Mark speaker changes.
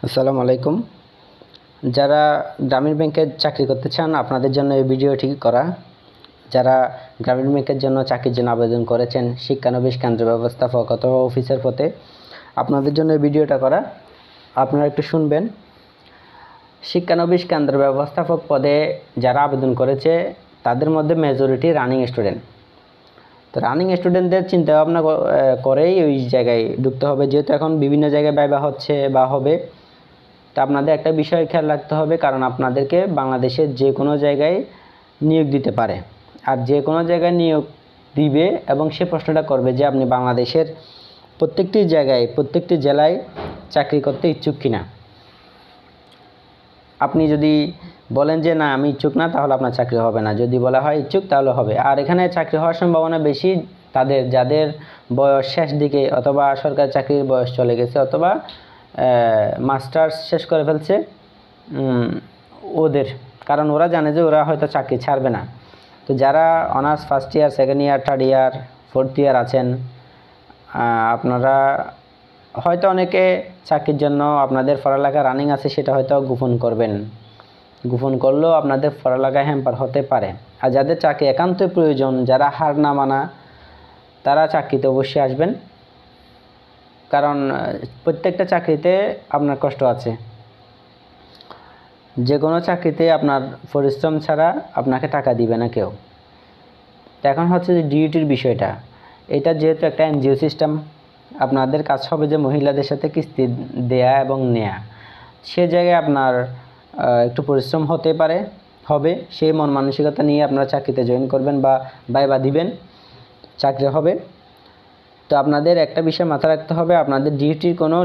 Speaker 1: আসসালামু আলাইকুম। যারা গ্রামীণ ব্যাংকে চাকরি করতে চান আপনাদের জন্য এই ভিডিওটি করা। যারা গ্রামীণ ব্যাংকের জন্য চাকরির জন্য আবেদন করেছেন শিক্ষানবিশ কেন্দ্র ব্যবস্থাপক অথবা অফিসার পদে, আপনাদের জন্য এই ভিডিওটা করা। আপনারা একটু শুনবেন। শিক্ষানবিশ কেন্দ্র ব্যবস্থাপক পদে যারা আবেদন করেছে তাদের মধ্যে মেজরিটি রানিং স্টুডেন্ট। তো রানিং স্টুডেন্টদের চিন্তা ভাবনা করেই ওই জায়গায় ঢুকতে হবে, যেহেতু এখন বিভিন্ন জায়গায় ভাইবা হচ্ছে বা হবে। তা আপনাদের একটা বিষয় খেয়াল রাখতে হবে, কারণ আপনাদেরকে বাংলাদেশের যে কোনো জায়গায় নিয়োগ দিতে পারে, আর যে কোনো জায়গায় নিয়োগ দিবে এবং সে প্রশ্নটা করবে যে আপনি বাংলাদেশের প্রত্যেকটি জায়গায় প্রত্যেকটি জেলায় চাকরি করতে ইচ্ছুক কিনা। আপনি যদি বলেন যে না আমি ইচ্ছুক না, তাহলে আপনার চাকরি হবে না। যদি বলা হয় ইচ্ছুক তাহলে হবে। আর এখানে চাকরি হওয়ার সম্ভাবনা বেশি যাদের বয়স শেষ দিকে, অথবা সরকারি চাকরির বয়স চলে গেছে, অথবা মাস্টার্স শেষ করে ফেলছে ওদের, কারণ ওরা জানে যে ওরা হয়তো চাকরি ছাড়বে না। তো যারা honours first year, second year, third year, fourth year আছেন, আপনারা হয়তো অনেকে চাকরির জন্য আপনাদের পড়ালেখা রানিং আছে সেটা হয়তো গোপন করবেন। গোপন করলেও আপনাদের পড়ালেখা হ্যাম্পার হতে পারে। আর যাদের চাকরি একান্তই প্রয়োজন, যারা হার না মানা, তারা চাকরিতে অবশ্যই আসবেন, কারণ প্রত্যেকটা চাকরিতে আপনার কষ্ট আছে। যে কোনো চাকরিতে আপনার পরিশ্রম ছাড়া আপনাকে টাকা দিবে না কেউ। এখন হচ্ছে যে ডিউটির বিষয়টা, এটা যেহেতু একটা এনজিও সিস্টেম, আপনাদের কাজ হবে যে মহিলাদের সাথে কিস্তি দেয়া এবং নেয়া। সে জায়গায় আপনার একটু পরিশ্রম হতে পারে, হবে। সেই মন মানসিকতা নিয়ে আপনারা চাকরিতে জয়েন করবেন বা ভাইবা দিবেন, চাকরি হবে। তো আপনাদের একটা বিষয় মাথায় রাখতে হবে, আপনাদের ডিউটির কোনো